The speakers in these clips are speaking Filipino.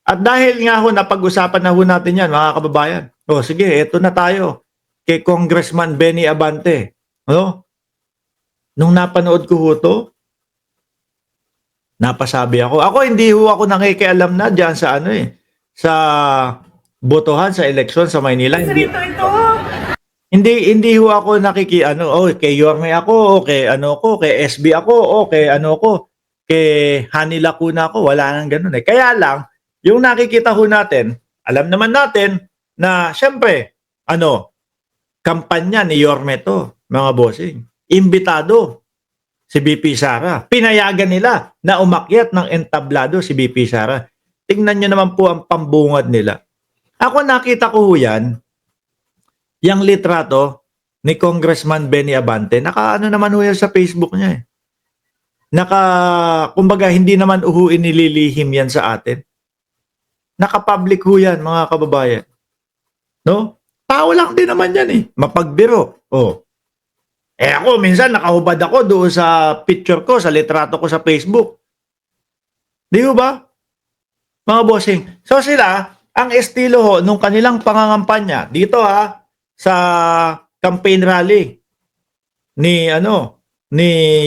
At dahil nga ho napag-usapan na ho natin yan mga kababayan. O sige, eto na tayo kay Congressman Benny Abante. Ano? Nung napanood ko ho to, napasabi ako. Ako hindi ho ako nakikialam na diyan sa ano sa botohan sa eleksyon sa Maynila. Hindi ho ako nakikiano, kay Yorme ako, o kay ano ko, kay SB ako, o kay ano ko, kay Hani Lacuna ako, wala nang ganoon eh. Kaya lang, yung nakikita ho natin, alam naman natin na syempre, kampanya ni Yorme to, mga bossing. Imbitado si BP Sara. Pinayagan nila na umakyat ng entablado si BP Sara. Tingnan nyo naman po ang pambungad nila. Ako nakita ko ho yan, yung litrato ni Congressman Benny Abante, naka naman ho yan sa Facebook niya eh. Kumbaga hindi naman inililihim yan sa atin. Naka-public ho yan mga kababayan. No? Tao lang din naman yan eh. Mapagbiro. Ako minsan nakahubad ako doon sa picture ko, sa litrato ko sa Facebook. Di ba? Mga bossing. So sila, ang estilo ho nung kanilang pangangampanya dito sa campaign rally ni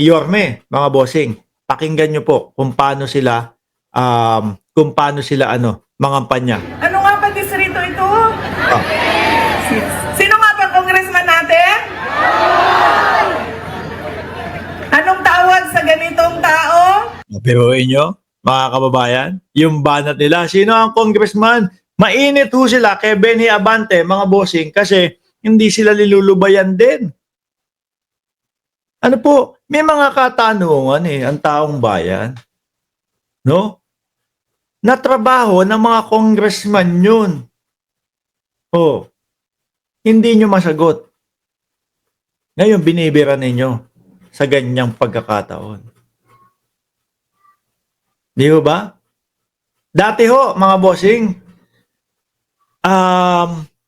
Yorme, mga bossing. Pakinggan niyo po kung paano sila mangampanya. Ano nga ba distrito ito? Sino nga ba congressman natin? Anong tawag sa ganitong tao? Piruin nyo, mga kababayan, yung banat nila. Sino ang congressman? Mainit ho sila kay Benny Abante, mga bossing, kasi hindi sila nilulubayan din. Ano po, may mga katanungan ang taong bayan. No? Na trabaho ng mga congressman yun. Hindi nyo masagot. Ngayon, binibira ninyo sa ganyang pagkakataon. Di ba? Dati ho, mga bossing,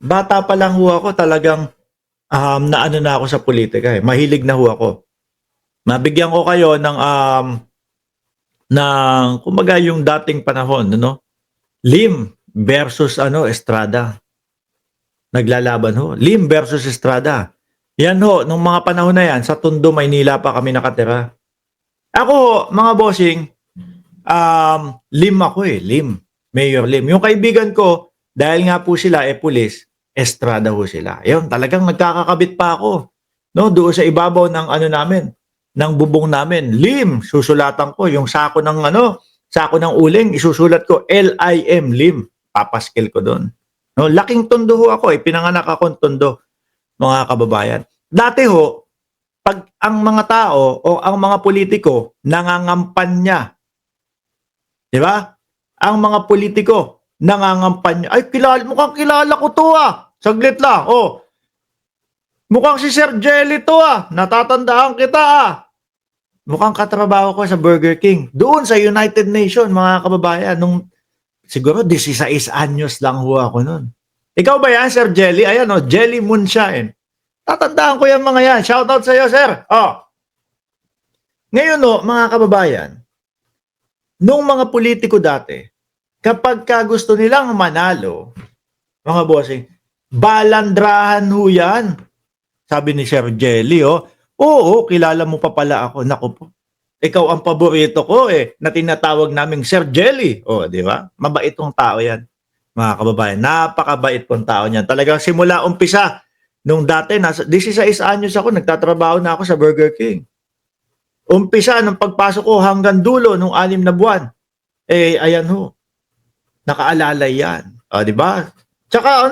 bata pa lang ho ako, talagang naano na ako sa politika eh. Mahilig na ho ako. Mabigyan ko kayo ng kumbaga yung dating panahon, Lim versus Estrada. Naglalaban ho. Lim versus Estrada. Yan ho, nung mga panahon na yan, sa Tondo, Maynila pa kami nakatira. Ako ho, mga bossing, Lim ako Lim. Mayor Lim. Yung kaibigan ko, dahil nga po sila pulis, Estrada ho sila. Ayun, talagang nagkakakabit pa ako. Doon sa ibabaw ng ng bubong namin. Lim, susulatan ko yung sako ng uling, isusulat ko L-I-M, Lim. Papaskil ko doon. Laking Tondo ho ako pinanganak akong Tondo, mga kababayan. Dati ho, pag ang mga tao o ang mga politiko nangangampanya, di ba? Ang mga politiko nangangampanya, mukhang kilala ko to Saglit lang, mukhang si Sir Jelly to natatandaan kita Mukhang katrabaho ko sa Burger King. Doon sa United Nations, mga kababayan, nung siguro 16 anyos lang ho ako noon. Ikaw ba yan, Sir Jelly? Ayan Jelly Moonshine. Tatandaan ko yan mga yan. Shoutout sa iyo, sir. Ngayon mga kababayan, nung mga politiko dati, kapag gusto nilang manalo, mga bossing, balandrahan ho yan. Sabi ni Sir Jelly, oo, kilala mo pa pala ako. Naku po. Ikaw ang paborito ko na tinatawag naming Sir Jelly. Di ba? Mabait tong tao yan. Mga kababayan, napakabait pong tao niyan. Talagang simula umpisa, nung dati, 16 anyos ako, nagtatrabaho na ako sa Burger King. Umpisa, nung pagpasok ko hanggang dulo, nung 6 na buwan, ayan ho, nakaalalay yan. Di ba? Tsaka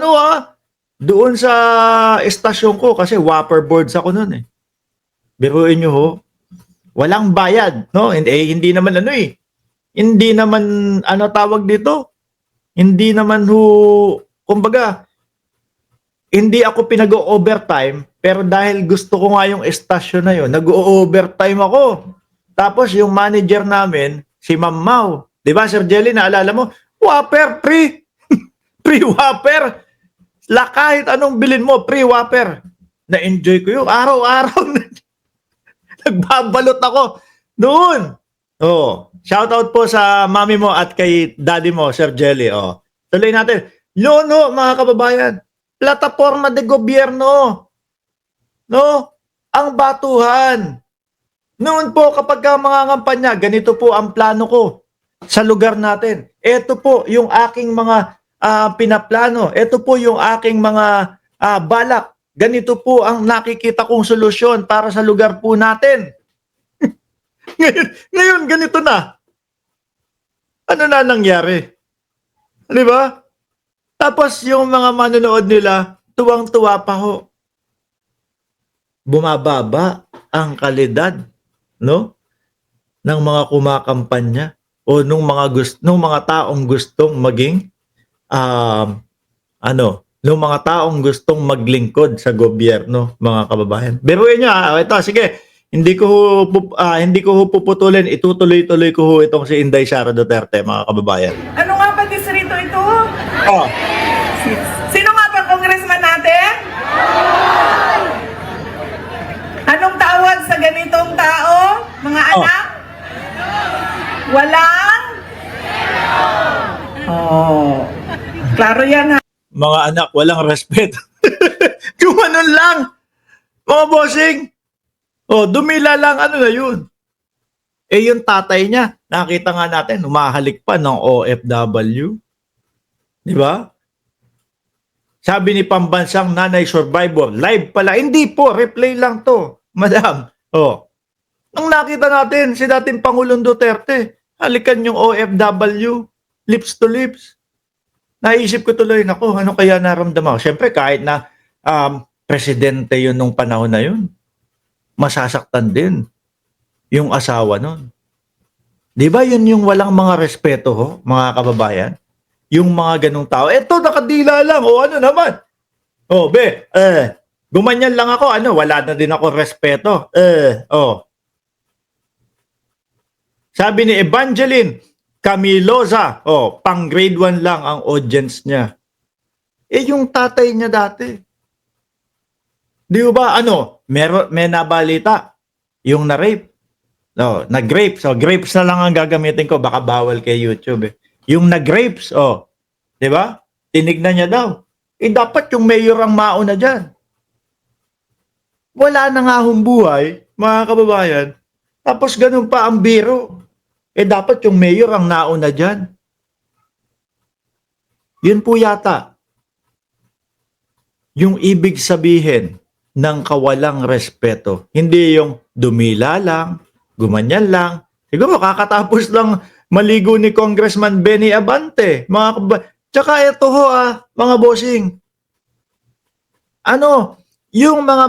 doon sa estasyon ko, kasi Whopper boards ako noon Biruin nyo ho, walang bayad, hindi naman hindi naman, tawag dito, hindi naman kumbaga, hindi ako pinag-overtime, pero dahil gusto ko nga yung estasyon na yun, nag-overtime ako. Tapos yung manager namin, si Ma'am Mau, di ba Sir Jelly, naalala mo, Whopper, free! Free Whopper! Kahit anong bilin mo, free Whopper. Na-enjoy ko yun. Araw-araw, nagbabalot ako. Noon, Oh, shout out po sa mami mo at kay daddy mo, Sir Jelly. Oh. Tuloy natin. No, mga kababayan. Plataforma de gobyerno. No? Ang batuhan. Noon po kapag ka mga kampanya, ganito po ang plano ko sa lugar natin. Ito po yung aking mga pinaplano. Ito po yung aking mga balak. Ganito po ang nakikita kong solusyon para sa lugar po natin. ngayon, ganito na. Ano na nangyari? Di ba? Tapos yung mga manonood nila, tuwang-tuwa pa ho. Bumababa ang kalidad, no? Ng mga kumakampanya o nung mga taong gustong maging nung mga taong gustong maglingkod sa gobyerno, mga kababayan. Biruin niyo, ito sige. Hindi ko ho puputulin, itutuloy-tuloy ko ho itong si Inday Sara Duterte, mga kababayan. Ano nga ba distrito ito? Oh, Sino nga ba congressman natin? Anong tawag sa ganitong tao? Mga anak? Walang? Oh. Klaro yan ha. mga anak, walang respeto. Gumanon lang. Mga bossing. Oh, dumila lang, ano na yun. Eh yung tatay niya, nakita nga natin, humahalik pa ng OFW. Di ba? Sabi ni pambansang nanay survivor, live pala. Hindi po, replay lang to. Madam, oh. Nung nakita natin, si dating Pangulong Duterte, halikan yung OFW, lips to lips. Naisip ko tuloy, nako, ano kaya naramdaman ko? Siyempre, kahit na presidente yun nung panahon na yun, masasaktan din yung asawa nun. Di ba yun yung walang mga respeto ho, mga kababayan? Yung mga ganong tao. Eto, nakadila lang. O ano naman? O, gumanyan lang ako. Ano, wala na din ako respeto. Sabi ni Evangeline Camiloza, pang grade 1 lang ang audience niya. Eh, yung tatay niya dati. Di ba, may nabalita. Yung na-rape. No, nag-rape. So, grapes na lang ang gagamitin ko. Baka bawal kay YouTube eh. Yung nag-grapes, di ba? Tinignan niya daw. Eh, dapat yung mayor ang mauna dyan. Wala na nga hong buhay, mga kababayan. Tapos ganun pa ang biro. Eh, dapat yung mayor ang nauna dyan. Yun po yata. Yung ibig sabihin ng kawalang respeto. Hindi yung dumila lang, gumanyan lang. Siguro kakatapos lang maligo ni Congressman Benny Abante. Tsaka ito ho mga bossing. Yung mga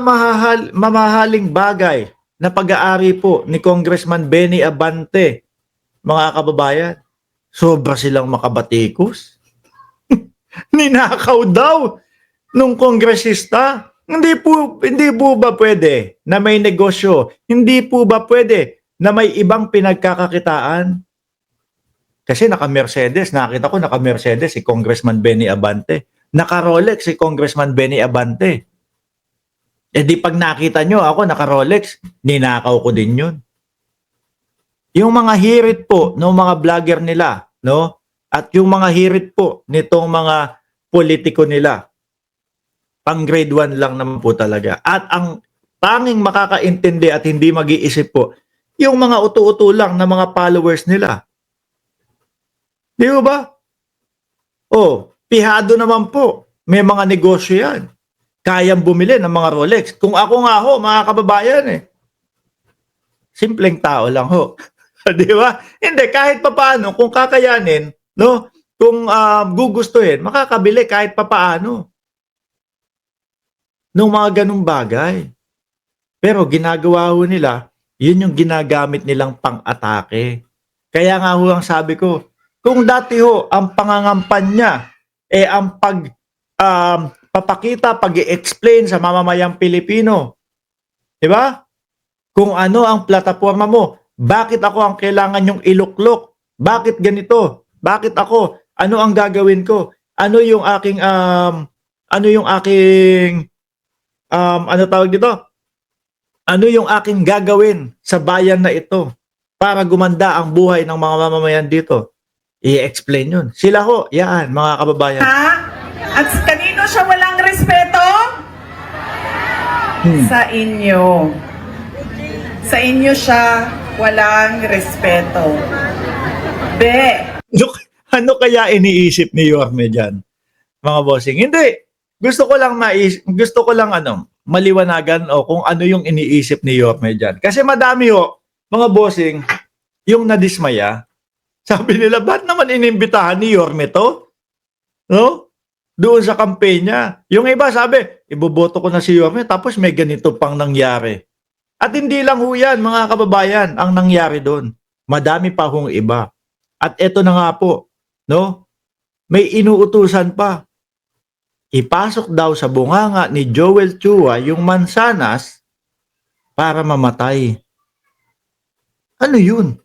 mamahaling bagay na pag-aari po ni Congressman Benny Abante, mga kababayan, sobra silang makabatikos. Ninakaw daw nung kongresista. Hindi po ba pwede na may negosyo? Hindi po ba pwede na may ibang pinagkakakitaan? Kasi naka-Mercedes, nakita ko naka-Mercedes si Congressman Benny Abante. Naka-Rolex si Congressman Benny Abante. Eh di pag nakita nyo ako naka-Rolex, ninakaw ko din yun. Yung mga hirit po ng mga vlogger nila, no? At yung mga hirit po nitong mga politiko nila, pang grade 1 lang naman po talaga. At ang tanging makakaintindi at hindi mag-iisip po, yung mga utu-utu lang na mga followers nila. Di ba? Pihado naman po. May mga negosyo yan. Kayang bumili ng mga Rolex. Kung ako nga ho, mga kababayan simpleng tao lang ho. Di ba? Hindi, kahit papaano, kung kakayanin, no? Kung gugustuhin, makakabili kahit papaano. Nung mga ganung bagay. Pero ginagawa ho nila, yun yung ginagamit nilang pang-atake. Kaya nga ho ang sabi ko, kung dati ho, ang pangangampanya, ang papakita, pag-i-explain sa mamamayang Pilipino. Di ba? Kung ano ang plataforma mo, bakit ako ang kailangan yung iluklok? Bakit ganito? Bakit ako? Ano ang gagawin ko? Ano yung aking ano tawag dito? Ano yung aking gagawin sa bayan na ito para gumanda ang buhay ng mga mamamayan dito. I-explain yun. Sila ho, yan, mga kababayan. Ha? At kanino siya walang respeto? Sa inyo. Sa inyo siya walang respeto. Be, Look, ano kaya iniisip ni Yorme dyan, mga bossing? Hindi. Gusto ko lang maliwanagan o kung ano yung iniisip ni Yorme dyan. Kasi madami ho, mga bossing, yung nadismaya. Sabi nila, ba't naman inimbitahan ni Yorme to? No? Doon sa campaign niya. Yung iba sabi, iboboto ko na si Yorme tapos may ganito pang nangyari. At hindi lang ho yan, mga kababayan, ang nangyari doon. Madami pa hong iba. At eto na nga po, no? May inuutusan pa. Ipasok daw sa bunganga ni Joel Chua yung mansanas para mamatay. Ano yun?